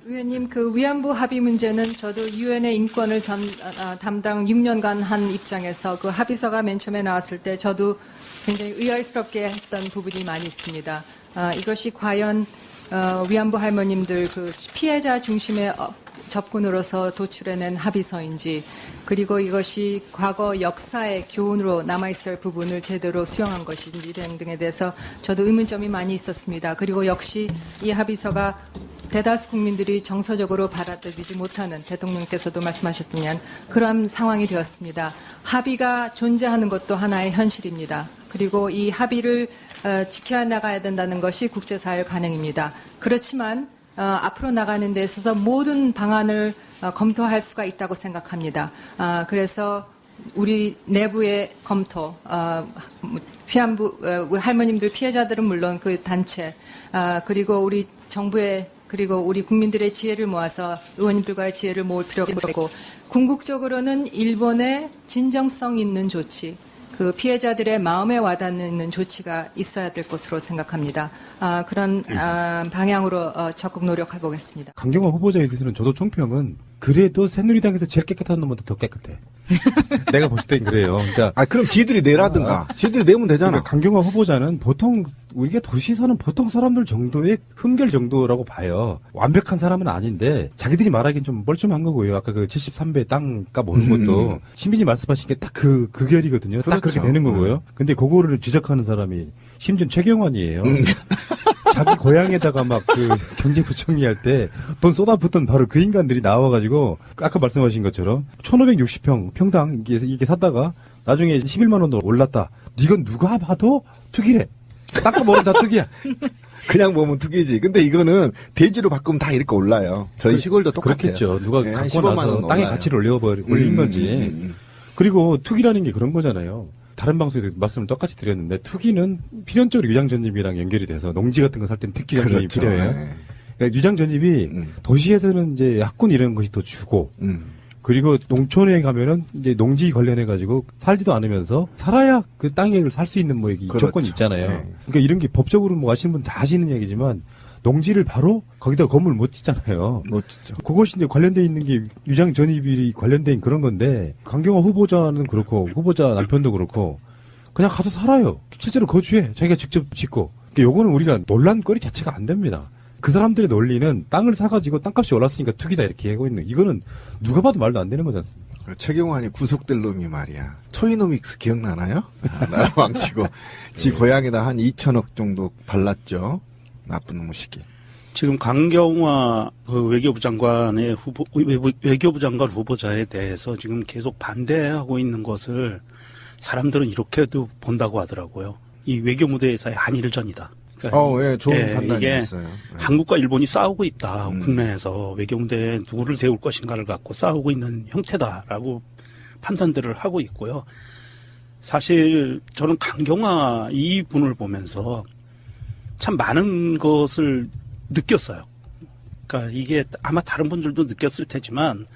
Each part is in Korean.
의원님, 그 위안부 합의 문제는 저도 유엔의 인권을 담당 6년간 한 입장에서 그 합의서가 맨 처음에 나왔을 때 저도 굉장히 의아스럽게 했던 부분이 많이 있습니다. 이것이 과연 위안부 할머님들 그 피해자 중심의 접근으로서 도출해낸 합의서인지, 그리고 이것이 과거 역사의 교훈으로 남아있을 부분을 제대로 수용한 것인지 등등에 대해서 저도 의문점이 많이 있었습니다. 그리고 역시 이 합의서가 대다수 국민들이 정서적으로 받아들이지 못하는, 대통령께서도 말씀하셨던 그런 상황이 되었습니다. 합의가 존재하는 것도 하나의 현실입니다. 그리고 이 합의를 지켜나가야 된다는 것이 국제사회 관행입니다. 그렇지만 앞으로 나가는 데 있어서 모든 방안을 검토할 수가 있다고 생각합니다. 그래서 우리 내부의 검토, 위안부 할머님들 피해자들은 물론 그 단체, 그리고 우리 정부의, 그리고 우리 국민들의 지혜를 모아서 의원님들과의 지혜를 모을 필요가 있고, 궁극적으로는 일본의 진정성 있는 조치, 그 피해자들의 마음에 와닿는 조치가 있어야 될 것으로 생각합니다. 그런 방향으로 적극 노력해 보겠습니다. 강경화 후보자에 대해서는 저도 총평은 그래도 새누리당에서 제일 깨끗한 놈보다 더 깨끗해. 내가 봤을 땐 그래요. 그러니까 그럼 지들이 내라든가. 지들이 내면 되잖아. 그러니까 강경화 후보자는 보통 우리가 도시에 사는 보통 사람들 정도의 흠결 정도라고 봐요. 완벽한 사람은 아닌데 자기들이 말하기엔 좀 뻘쭘한 거고요. 아까 그 73배 땅값 오는 것도 신빈이 말씀하신 게 딱 그 결이거든요. 그렇죠. 딱 그렇게 되는 거고요. 근데 그거를 지적하는 사람이 심지어 최경환이에요. 자기 고향에다가 막 그 경제부총리 할 때 돈 쏟아붓던 바로 그 인간들이 나와가지고 아까 말씀하신 것처럼 1560평 평당 이게 샀다가 나중에 11만 원으로 올랐다. 이건 누가 봐도 투기래. 땅값 오른 다 투기야. 그냥 보면 투기지. 근데 이거는 대지로 바꾸면 다 이렇게 올라요. 저희 시골도 똑같아요. 그렇겠죠. 누가 갖고 나서 땅의 가치를 올린 건지. 그리고 투기라는 게 그런 거잖아요. 다른 방송에도 말씀을 똑같이 드렸는데 투기는 필연적으로 유장 전입이랑 연결이 돼서 농지 같은 거 살 때는 특기 전입이 그렇죠. 필요해요. 네. 그러니까 유장 전입이 도시에서는 이제 약군 이런 것이 더 주고 그리고 농촌에 가면은 이제 농지 관련해 가지고 살지도 않으면서 살아야 그 땅을 살 수 있는 뭐 그렇죠. 조건이 있잖아요. 네. 그러니까 이런 게 법적으로 뭐 아시는 분 다 아시는 얘기지만 농지를 바로 거기다 건물 못 짓잖아요. 못 짓죠. 그것이 이제 관련돼 있는 게 유장 전입이 관련된 그런 건데 강경화 후보자는 그렇고 후보자 남편도 그렇고 그냥 가서 살아요. 실제로 거주해. 자기가 직접 짓고. 그러니까 요거는 우리가 논란거리 자체가 안 됩니다. 그 사람들의 논리는 땅을 사가지고 땅값이 올랐으니까 투기다 이렇게 하고 있는 이거는 누가 봐도 말도 안 되는 거지 않습니까? 최경환이 구속될 놈이 말이야. 초이노믹스 기억나나요? 나라 망치고 지 고향에다 한 2천억 정도 발랐죠. 나쁜 놈의 시기. 지금 강경화 외교부 장관의 외교부 장관 후보자에 대해서 지금 계속 반대하고 있는 것을 사람들은 이렇게도 본다고 하더라고요. 이 외교 무대에서의 한일전이다. 그러니까 예, 좋은 판단이었어요. 한국과 일본이 싸우고 있다. 국내에서 외교 무대에 누구를 세울 것인가를 갖고 싸우고 있는 형태다라고 판단들을 하고 있고요. 사실 저는 강경화 이 분을 보면서 참 많은 것을 느꼈어요. 그러니까 이게 아마 다른 분들도 느꼈을 테지만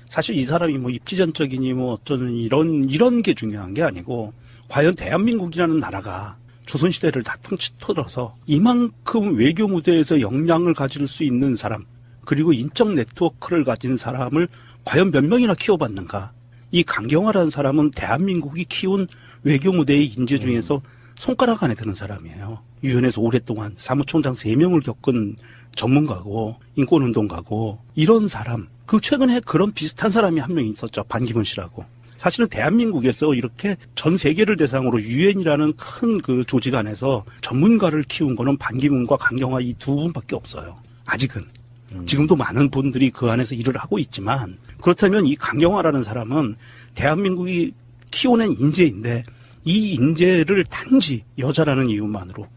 사실 이 사람이 뭐 입지전적이니 뭐 어떤 이런 게 중요한 게 아니고 과연 대한민국이라는 나라가 조선시대를 다 통틀어서 이만큼 외교 무대에서 역량을 가질 수 있는 사람 그리고 인적 네트워크를 가진 사람을 과연 몇 명이나 키워봤는가. 이 강경화라는 사람은 대한민국이 키운 외교 무대의 인재 중에서 손가락 안에 드는 사람이에요. 유엔에서 오랫동안 사무총장 3명을 겪은 전문가고 인권운동가고 이런 사람. 그 최근에 그런 비슷한 사람이 한 명 있었죠. 반기문 씨라고. 사실은 대한민국에서 이렇게 전 세계를 대상으로 유엔이라는 큰 그 조직 안에서 전문가를 키운 거는 반기문과 강경화 이 두 분밖에 없어요. 아직은. 지금도 많은 분들이 그 안에서 일을 하고 있지만 그렇다면 이 강경화라는 사람은 대한민국이 키워낸 인재인데 이 인재를 단지 여자라는 이유만으로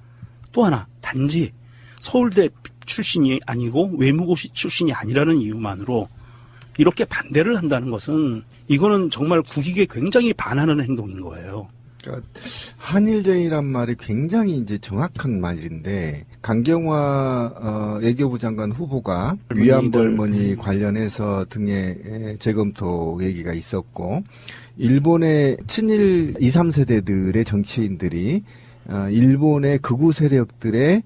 또 하나 단지 서울대 출신이 아니고 외무고시 출신이 아니라는 이유만으로 이렇게 반대를 한다는 것은 이거는 정말 국익에 굉장히 반하는 행동인 거예요. 그러니까 한일전이란 말이 굉장히 이제 정확한 말인데 강경화 외교부 장관 후보가 위안부 할머니 관련해서 등의 재검토 얘기가 있었고 일본의 친일 2, 3세대들의 정치인들이 일본의 극우 세력들의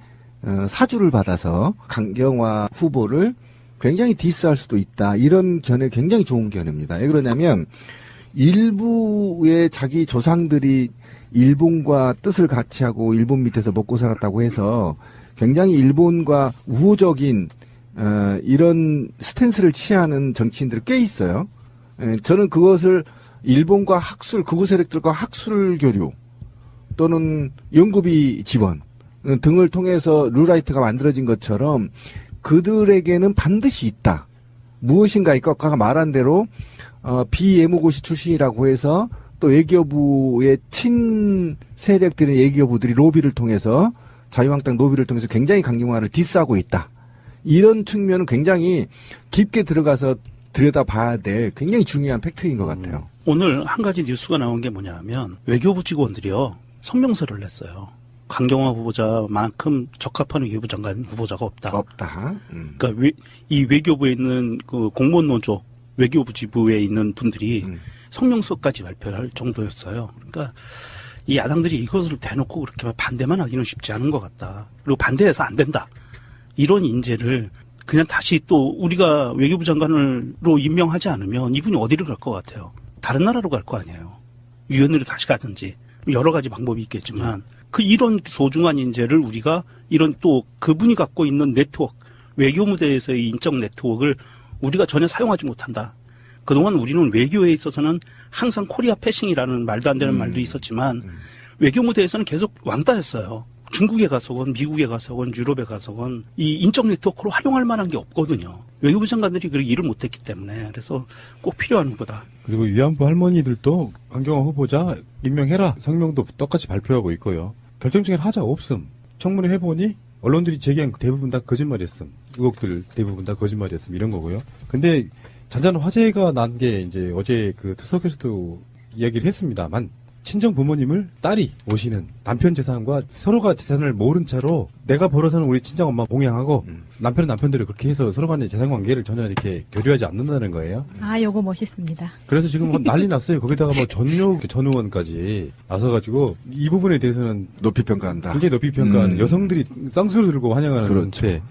사주를 받아서 강경화 후보를 굉장히 디스할 수도 있다. 이런 견해 굉장히 좋은 견해입니다. 왜 그러냐면 일부의 자기 조상들이 일본과 뜻을 같이 하고 일본 밑에서 먹고 살았다고 해서 굉장히 일본과 우호적인 이런 스탠스를 취하는 정치인들이 꽤 있어요. 저는 그것을 일본과 극우 세력들과 학술 교류 또는 연구비 지원 등을 통해서 룰라이트가 만들어진 것처럼 그들에게는 반드시 있다. 무엇인가 있고 아까 말한 대로 비예무고시 출신이라고 해서 또 외교부의 친 세력들의 외교부들이 로비를 통해서 자유한국당 로비를 통해서 굉장히 강경화를 디스하고 있다. 이런 측면은 굉장히 깊게 들어가서 들여다봐야 될 굉장히 중요한 팩트인 것 같아요. 오늘 한 가지 뉴스가 나온 게 뭐냐면 외교부 직원들이요 성명서를 냈어요. 강경화 후보자만큼 적합한 외교부 장관 후보자가 없다. 없다. 그러니까 이 외교부에 있는 그 공무원 노조 외교부 지부에 있는 분들이 성명서까지 발표할 정도였어요. 그러니까 이 야당들이 이것을 대놓고 그렇게 반대만 하기는 쉽지 않은 것 같다. 그리고 반대해서 안 된다. 이런 인재를 그냥 다시 또 우리가 외교부 장관으로 임명하지 않으면 이분이 어디를 갈 것 같아요? 다른 나라로 갈 거 아니에요. 유엔으로 다시 가든지 여러 가지 방법이 있겠지만 그 이런 소중한 인재를 우리가 이런 또 그분이 갖고 있는 네트워크 외교 무대에서의 인적 네트워크를 우리가 전혀 사용하지 못한다. 그동안 우리는 외교에 있어서는 항상 코리아 패싱이라는 말도 안 되는 말도 있었지만 외교 무대에서는 계속 왕따였어요. 중국에 가서건 미국에 가서건 유럽에 가서건 이 인적 네트워크로 활용할 만한 게 없거든요. 외교부 장관들이 그렇게 일을 못했기 때문에 그래서 꼭 필요한 후보다. 그리고 위안부 할머니들도 강경화 후보자 임명해라 성명도 똑같이 발표하고 있고요. 결정적인 하자 없음. 청문회 해보니 언론들이 제기한 대부분 다 거짓말이었음. 의혹들 대부분 다 거짓말이었음. 이런 거고요. 근데 잔잔한 화제가 난 게 이제 어제 그 특석에서도 이야기를 했습니다만 친정 부모님을 딸이 모시는 남편 재산과 서로가 재산을 모른 채로 내가 벌어서는 우리 친정 엄마 봉양하고 남편은 남편대로 그렇게 해서 서로 간의 재산 관계를 전혀 이렇게 교류하지 않는다는 거예요. 아, 요거 멋있습니다. 그래서 지금 난리 났어요. 거기다가 뭐 전 의원까지 나서가지고 이 부분에 대해서는 높이 평가한다. 굉장히 높이 평가하는 여성들이 쌍수를 들고 환영하는 그렇죠. 채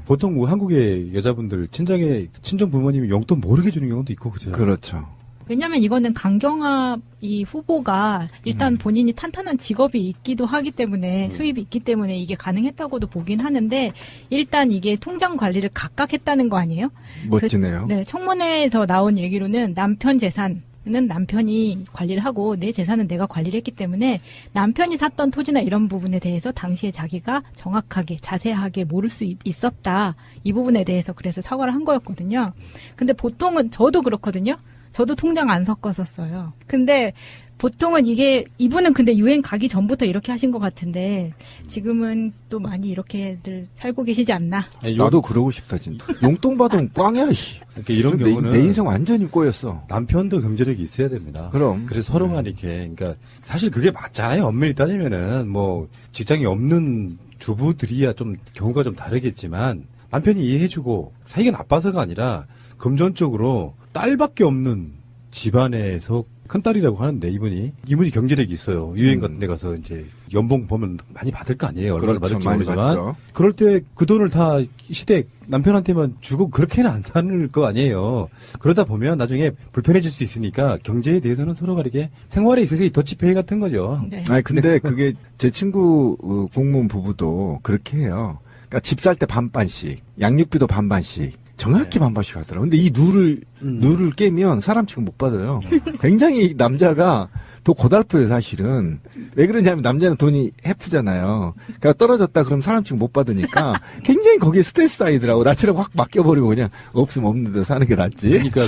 보통 한국의 여자분들 친정 부모님이 용돈 모르게 주는 경우도 있고 그죠. 그렇죠. 왜냐면 이거는 강경화 이 후보가 일단 본인이 탄탄한 직업이 있기도 하기 때문에 수입이 있기 때문에 이게 가능했다고도 보긴 하는데 일단 이게 통장 관리를 각각 했다는 거 아니에요? 멋지네요. 네, 청문회에서 나온 얘기로는 남편 재산은 남편이 관리를 하고 내 재산은 내가 관리를 했기 때문에 남편이 샀던 토지나 이런 부분에 대해서 당시에 자기가 정확하게 자세하게 모를 수 있었다. 이 부분에 대해서 그래서 사과를 한 거였거든요. 근데 보통은 저도 그렇거든요. 저도 통장 안 섞었었어요. 근데 보통은 이분은 근데 유엔 가기 전부터 이렇게 하신 것 같은데 지금은 또 많이 이렇게들 살고 계시지 않나? 나도 그러고 싶다 진짜. 용돈 받으면 꽝이야 씨. 그러니까 이런 경우는 내 인생 완전히 꼬였어. 남편도 경제력이 있어야 됩니다. 그럼. 그래서 서로가 이렇게 그러니까 사실 그게 맞잖아요. 엄밀히 따지면은 뭐 직장이 없는 주부들이야 좀 경우가 좀 다르겠지만 남편이 이해해주고 사이가 나빠서가 아니라 금전적으로 딸밖에 없는 집안에서 큰딸이라고 하는데 이분이 경제력이 있어요. 유엔 같은 데 가서 이제 연봉 보면 많이 받을 거 아니에요. 얼마나 그렇죠, 받을지 많이 모르지만 받죠. 그럴 때 그 돈을 다 시댁 남편한테만 주고 그렇게는 안 사는 거 아니에요. 그러다 보면 나중에 불편해질 수 있으니까 경제에 대해서는 서로가 이렇게 생활에 있어서 더치페이 같은 거죠. 네. 아니 근데 그게 제 친구 공무원 부부도 그렇게 해요. 그러니까 집 살 때 반반씩, 양육비도 반반씩. 정확히 반반씩 하더라고요. 근데 이 룰을 깨면 사람 취급 못 받아요. 굉장히 남자가 더 고달프요, 사실은. 왜 그러냐면 남자는 돈이 해프잖아요. 그러니까 떨어졌다 그러면 사람 취급 못 받으니까 굉장히 거기에 스트레스 쌓이더라고. 나처럼 확 맡겨버리고 그냥 없으면 없는 데 사는 게 낫지. 그러니까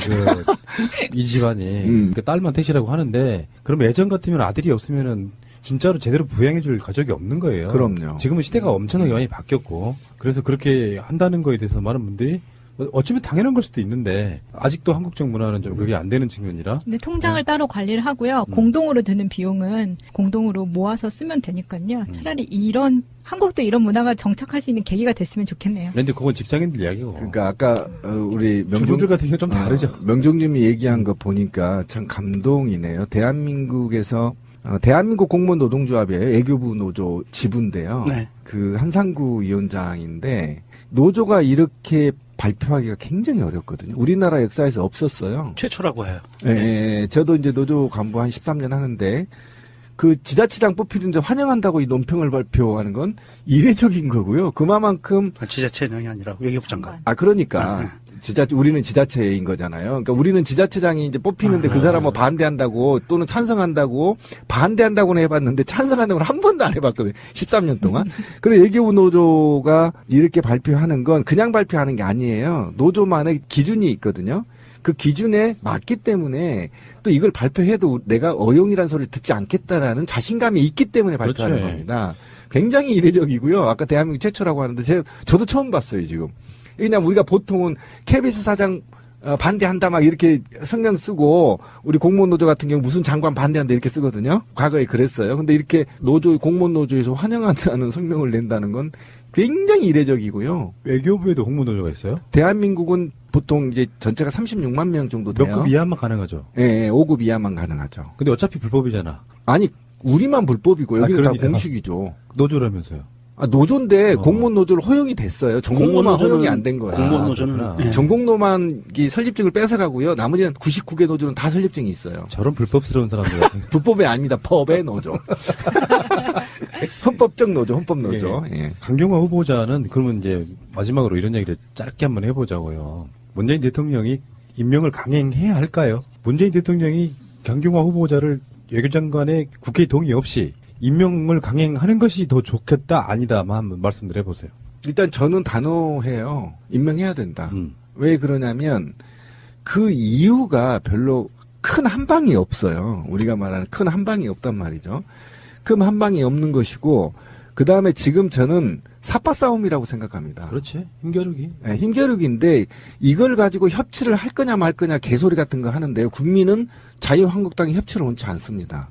이 집안이 그 딸만 택시라고 하는데 그럼 예전 같으면 아들이 없으면은 진짜로 제대로 부양해줄 가족이 없는 거예요. 그럼요. 지금은 시대가 엄청나게 많이 바뀌었고 그래서 그렇게 한다는 거에 대해서 많은 분들이 어쩌면 당연한 걸 수도 있는데 아직도 한국적 문화는 좀 그게 안 되는 측면이라. 근데 통장을 따로 관리를 하고요. 공동으로 드는 비용은 공동으로 모아서 쓰면 되니까요. 차라리 이런 한국도 이런 문화가 정착할 수 있는 계기가 됐으면 좋겠네요. 근데 그건 직장인들 이야기고. 그러니까 아까 우리 주부들 같은 경우 좀 다르죠. 명종님이 얘기한 거 보니까 참 감동이네요. 대한민국에서 대한민국 공무원 노동조합의 외교부 노조 지부인데요. 네. 그 한상구 위원장인데 노조가 이렇게 발표하기가 굉장히 어렵거든요. 우리나라 역사에서 없었어요. 최초라고 해요. 예, 저도 이제 노조 간부 한 13년 하는데 그 지자체장 뽑히는데 환영한다고 이 논평을 발표하는 건 이례적인 거고요. 그만큼 지자체장이 아니라 외교부 장관. 그러니까 우리는 지자체인 거잖아요. 그러니까 우리는 지자체장이 이제 뽑히는데 그 사람 뭐 반대한다고 또는 찬성한다고 반대한다고는 해봤는데 찬성한다고는 한 번도 안 해봤거든요. 13년 동안. 그래서 외교부 노조가 이렇게 발표하는 건 그냥 발표하는 게 아니에요. 노조만의 기준이 있거든요. 그 기준에 맞기 때문에 또 이걸 발표해도 내가 어용이라는 소리를 듣지 않겠다라는 자신감이 있기 때문에 발표하는 그렇죠. 겁니다. 굉장히 이례적이고요. 아까 대한민국 최초라고 하는데 저도 처음 봤어요, 지금. 그냥 우리가 보통은 KBS 사장 반대한다 막 이렇게 성명 쓰고 우리 공무원 노조 같은 경우 무슨 장관 반대한다 이렇게 쓰거든요. 과거에 그랬어요. 근데 이렇게 공무원 노조에서 환영한다는 성명을 낸다는 건 굉장히 이례적이고요. 외교부에도 홍보노조가 있어요? 대한민국은 보통 이제 전체가 36만 명 정도 돼요. 몇 급 이하만 가능하죠. 예, 5급 이하만 가능하죠. 근데 어차피 불법이잖아. 아니, 우리만 불법이고 여기는 다 그러니까. 공식이죠. 노조라면서요. 노조인데 공무원 노조를 허용이 됐어요. 전공노만 허용이 안 된 거야. 공무원 노조는 그렇구나. 네. 전공노만 이 설립증을 뺏어가고요. 나머지는 99개 노조는 다 설립증이 있어요. 저런 불법스러운 사람들 같은 불법이 아닙니다. 법의 노조. 헌법적 노조, 헌법 노조. 예. 강경화 후보자는 그러면 이제 마지막으로 이런 얘기를 짧게 한번 해보자고요. 문재인 대통령이 임명을 강행해야 할까요? 문재인 대통령이 강경화 후보자를 외교장관의 국회 동의 없이 임명을 강행하는 것이 더 좋겠다 아니다만 한번 말씀을 해보세요. 일단 저는 단호해요. 임명해야 된다. 왜 그러냐면 그 이유가 별로 큰 한방이 없어요. 우리가 말하는 큰 한방이 없단 말이죠. 큰 한방이 없는 것이고 그 다음에 지금 저는 삿바 싸움이라고 생각합니다. 그렇지. 힘겨루기. 네, 힘겨루기인데 이걸 가지고 협치를 할 거냐 말 거냐 개소리 같은 거 하는데요. 국민은 자유한국당이 협치를 원치 않습니다.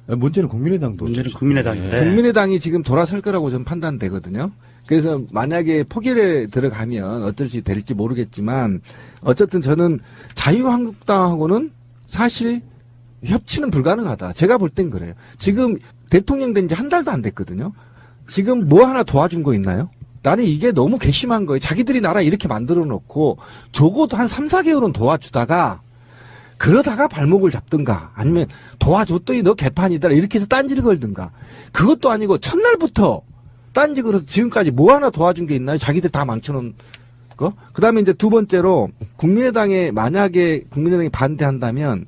문제는 국민의당도. 문제는 국민의당인데. 국민의당이 지금 돌아설 거라고 저는 판단되거든요. 그래서 만약에 포결에 들어가면 어떨지 될지 모르겠지만 어쨌든 저는 자유한국당하고는 사실 협치는 불가능하다. 제가 볼 땐 그래요. 지금 대통령 된 지 한 달도 안 됐거든요. 지금 뭐 하나 도와준 거 있나요? 나는 이게 너무 괘씸한 거예요. 자기들이 나라 이렇게 만들어 놓고 적어도 한 3, 4개월은 도와주다가 그러다가 발목을 잡든가 아니면 도와줬더니 너 개판이다 이렇게 해서 딴지를 걸든가 그것도 아니고 첫날부터 딴지 걸어서 지금까지 뭐 하나 도와준 게 있나요? 자기들 다 망쳐놓은 거? 그 다음에 이제 두 번째로 만약에 국민의당이 반대한다면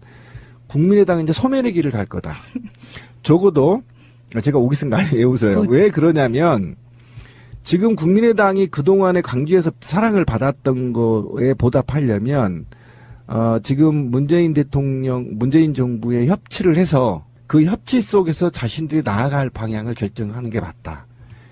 국민의당은 이제 소멸의 길을 갈 거다. 적어도 제가 오기슨 거 아니에요. 웃어요. 왜 그러냐면 지금 국민의당이 그동안에 광주에서 사랑을 받았던 거에 보답하려면 지금 문재인 정부의 협치를 해서 그 협치 속에서 자신들이 나아갈 방향을 결정하는 게 맞다.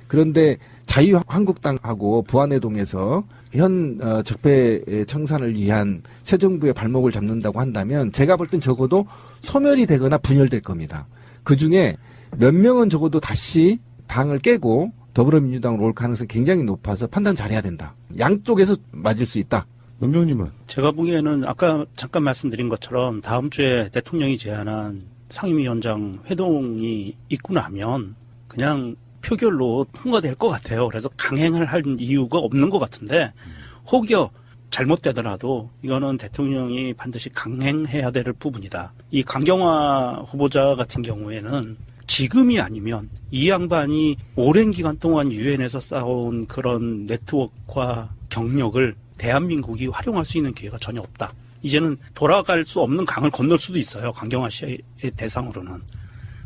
그런데 자유한국당하고 부안회동에서 현 적폐 청산을 위한 새 정부의 발목을 잡는다고 한다면 제가 볼 땐 적어도 소멸이 되거나 분열될 겁니다. 그중에 몇 명은 적어도 다시 당을 깨고 더불어민주당으로 올 가능성이 굉장히 높아서 판단 잘해야 된다. 양쪽에서 맞을 수 있다. 명령님은? 제가 보기에는 아까 잠깐 말씀드린 것처럼 다음 주에 대통령이 제안한 상임위원장 회동이 있고 나면 그냥 표결로 통과될 것 같아요. 그래서 강행을 할 이유가 없는 것 같은데 혹여 잘못되더라도 이거는 대통령이 반드시 강행해야 될 부분이다. 이 강경화 후보자 같은 경우에는 지금이 아니면 이 양반이 오랜 기간 동안 유엔에서 쌓아온 그런 네트워크와 경력을 대한민국이 활용할 수 있는 기회가 전혀 없다. 이제는 돌아갈 수 없는 강을 건널 수도 있어요. 강경화 씨의 대상으로는.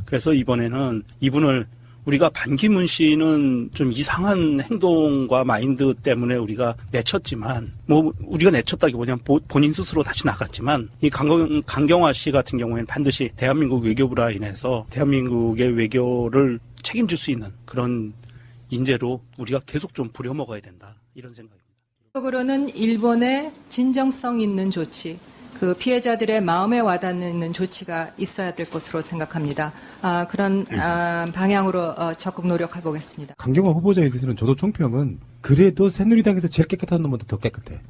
그래서 이번에는 이분을 우리가 반기문 씨는 좀 이상한 행동과 마인드 때문에 우리가 내쳤지만 우리가 내쳤다기보다는 본인 스스로 다시 나갔지만 이 강경화 씨 같은 경우에는 반드시 대한민국 외교부라 인해서 대한민국의 외교를 책임질 수 있는 그런 인재로 우리가 계속 좀 부려먹어야 된다. 이런 생각입니다. 적으로는 일본의 진정성 있는 조치, 그 피해자들의 마음에 와닿는 조치가 있어야 될 것으로 생각합니다. 그런 방향으로 적극 노력해 보겠습니다. 강경화 후보자에 대해서는 저도 총평은 그래도 새누리당에서 제일 깨끗한 놈보다 더 깨끗해.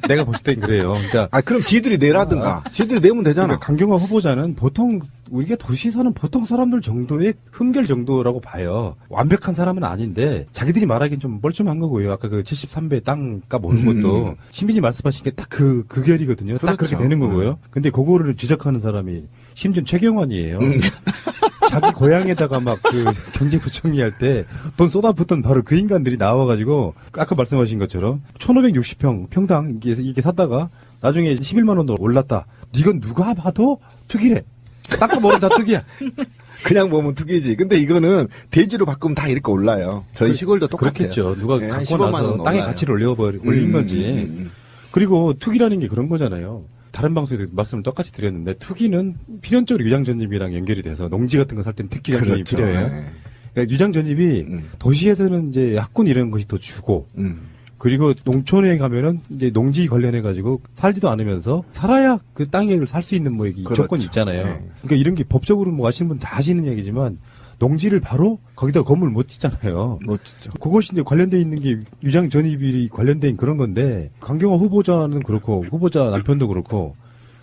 내가 봤을 땐 그래요. 그러니까 그럼 지들이 내라든가. 지들이 내면 되잖아. 그러니까 강경화 후보자는 보통 우리가 도시에 사는 보통 사람들 정도의 흠결 정도라고 봐요. 완벽한 사람은 아닌데 자기들이 말하기엔 좀 뻘쭘한 거고요. 아까 그 73배 땅값 오는 것도 신빈이 말씀하신 게 딱 그 결이거든요. 딱 그렇게 그렇죠. 되는 거고요. 근데 그거를 지적하는 사람이 심지어 최경환이에요. 자기 고향에다가 막 그 경제부총리 할 때 돈 쏟아붓던 바로 그 인간들이 나와가지고 아까 말씀하신 것처럼 1560평 평당 이게 샀다가 나중에 11만 원도 올랐다. 이건 누가 봐도 투기래. 땅값 오른 다 투기야. 그냥 보면 투기지. 근데 이거는 대지로 바꾸면 다 이렇게 올라요. 저희 시골도 똑같아요. 그렇겠죠. 누가 네, 한 갖고 15만 나서 원 땅의 올라요. 가치를 올린 건지. 그리고 투기라는 게 그런 거잖아요. 다른 방송에서 말씀을 똑같이 드렸는데 투기는 필연적으로 유장 전입이랑 연결이 돼서 농지 같은 거 살 때는 특기 전입이 그렇죠. 필요해요. 네. 그러니까 유장 전입이 도시에서는 이제 학군 이런 것이 더 주고 그리고 농촌에 가면은 이제 농지 관련해 가지고 살지도 않으면서 살아야 그 땅을 살 수 있는 뭐 이 그렇죠. 조건이 있잖아요. 네. 그러니까 이런 게 법적으로 뭐 아시는 분 다 아시는 얘기지만 농지를 바로 거기다 건물 못 짓잖아요. 멋지죠. 그것이 이제 관련돼 있는 게 유장 전입이 관련된 그런 건데 강경화 후보자는 그렇고 후보자 남편도 그렇고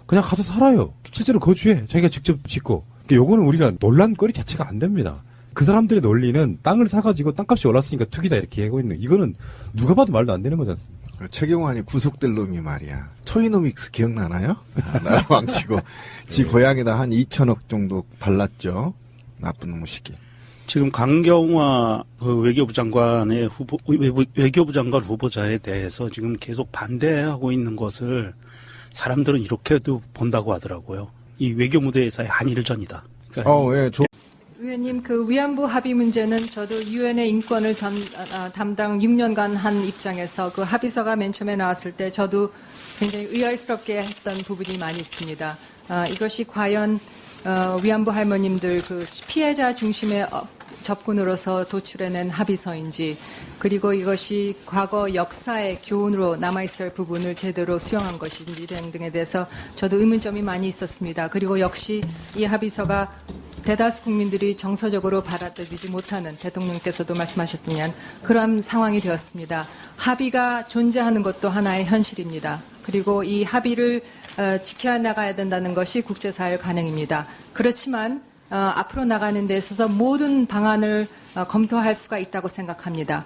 그냥 가서 살아요. 실제로 거주해. 자기가 직접 짓고. 그러니까 요거는 우리가 논란거리 자체가 안 됩니다. 그 사람들의 논리는 땅을 사가지고 땅값이 올랐으니까 투기다 이렇게 하고 있는 이거는 누가 봐도 말도 안 되는 거지 않습니까? 최경환이 구속될 놈이 말이야. 토이노믹스 기억나나요? 나라 망치고 지 고향에다 한 2천억 정도 발랐죠. 나쁜 놈의 시기. 지금 강경화 그 외교부 장관의 외교부 장관 후보자에 대해서 지금 계속 반대하고 있는 것을 사람들은 이렇게도 본다고 하더라고요. 이 외교 무대에서의 한일전이다. 그러니까 예, 의원님, 그 위안부 합의 문제는 저도 유엔의 인권을 담당 6년간 한 입장에서 그 합의서가 맨 처음에 나왔을 때 저도 굉장히 의아스럽게 했던 부분이 많이 있습니다. 이것이 과연 위안부 할머님들 그 피해자 중심의 접근으로서 도출해낸 합의서인지 그리고 이것이 과거 역사의 교훈으로 남아있을 부분을 제대로 수용한 것인지 등등에 대해서 저도 의문점이 많이 있었습니다. 그리고 역시 이 합의서가 대다수 국민들이 정서적으로 받아들이지 못하는 대통령께서도 말씀하셨던 그런 상황이 되었습니다. 합의가 존재하는 것도 하나의 현실입니다. 그리고 이 합의를 지켜나가야 된다는 것이 국제사회 관행입니다. 그렇지만 앞으로 나가는 데 있어서 모든 방안을 검토할 수가 있다고 생각합니다.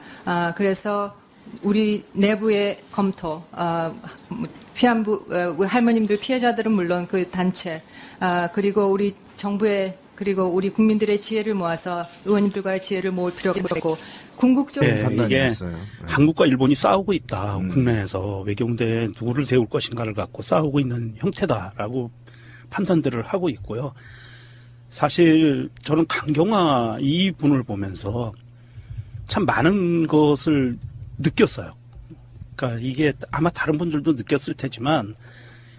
그래서 우리 내부의 검토, 위안부 할머님들 피해자들은 물론 그 단체, 그리고 우리 정부의 그리고 우리 국민들의 지혜를 모아서 의원님들과의 지혜를 모을 필요가 있고 궁극적으로 이게 한국과 일본이 싸우고 있다. 국내에서 외교무대에 누구를 세울 것인가를 갖고 싸우고 있는 형태다라고 판단들을 하고 있고요. 사실 저는 강경화 이분을 보면서 참 많은 것을 느꼈어요. 그러니까 이게 아마 다른 분들도 느꼈을 테지만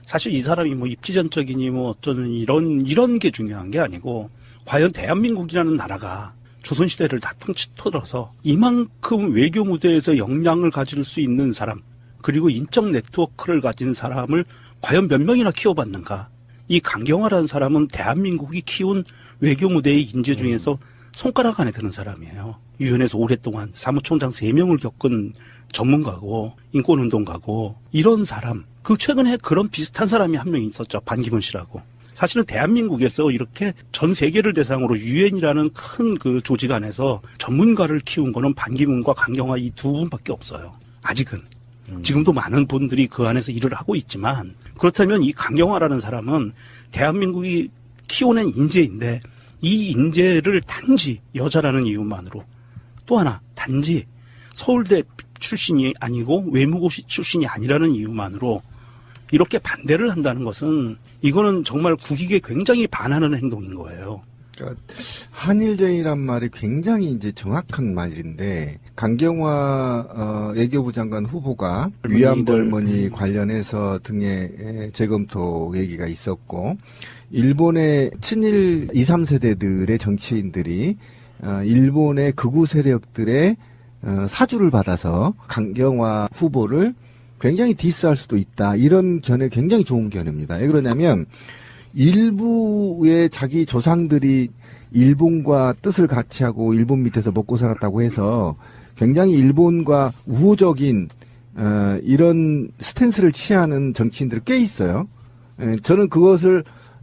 사실 이 사람이 뭐 입지전적이니 뭐 어쩌는 이런 게 중요한 게 아니고 과연 대한민국이라는 나라가 조선시대를 다 통틀어서 이만큼 외교 무대에서 역량을 가질 수 있는 사람 그리고 인적 네트워크를 가진 사람을 과연 몇 명이나 키워봤는가. 이 강경화라는 사람은 대한민국이 키운 외교 무대의 인재 중에서 손가락 안에 드는 사람이에요. 유엔에서 오랫동안 사무총장 3명을 겪은 전문가고 인권운동가고 이런 사람. 그 최근에 그런 비슷한 사람이 한 명 있었죠. 반기문 씨라고. 사실은 대한민국에서 이렇게 전 세계를 대상으로 유엔이라는 큰 그 조직 안에서 전문가를 키운 거는 반기문과 강경화 이 두 분밖에 없어요. 아직은. 지금도 많은 분들이 그 안에서 일을 하고 있지만 그렇다면 이 강경화라는 사람은 대한민국이 키워낸 인재인데 이 인재를 단지 여자라는 이유만으로 또 하나 단지 서울대 출신이 아니고 외무고시 출신이 아니라는 이유만으로 이렇게 반대를 한다는 것은 이거는 정말 국익에 굉장히 반하는 행동인 거예요. 그러니까 한일전이란 말이 굉장히 이제 정확한 말인데 강경화 외교부 장관 후보가 위안부 할머니 관련해서 등의 재검토 얘기가 있었고 일본의 친일 2, 3세대들의 정치인들이 일본의 극우 세력들의 사주를 받아서 강경화 후보를 굉장히 디스할 수도 있다. 이런 견해 굉장히 좋은 견해입니다. 왜 그러냐면 일부의 자기 조상들이 일본과 뜻을 같이 하고 일본 밑에서 먹고 살았다고 해서 굉장히 일본과 우호적인 이런 스탠스를 취하는 정치인들이 꽤 있어요. 저는 그것을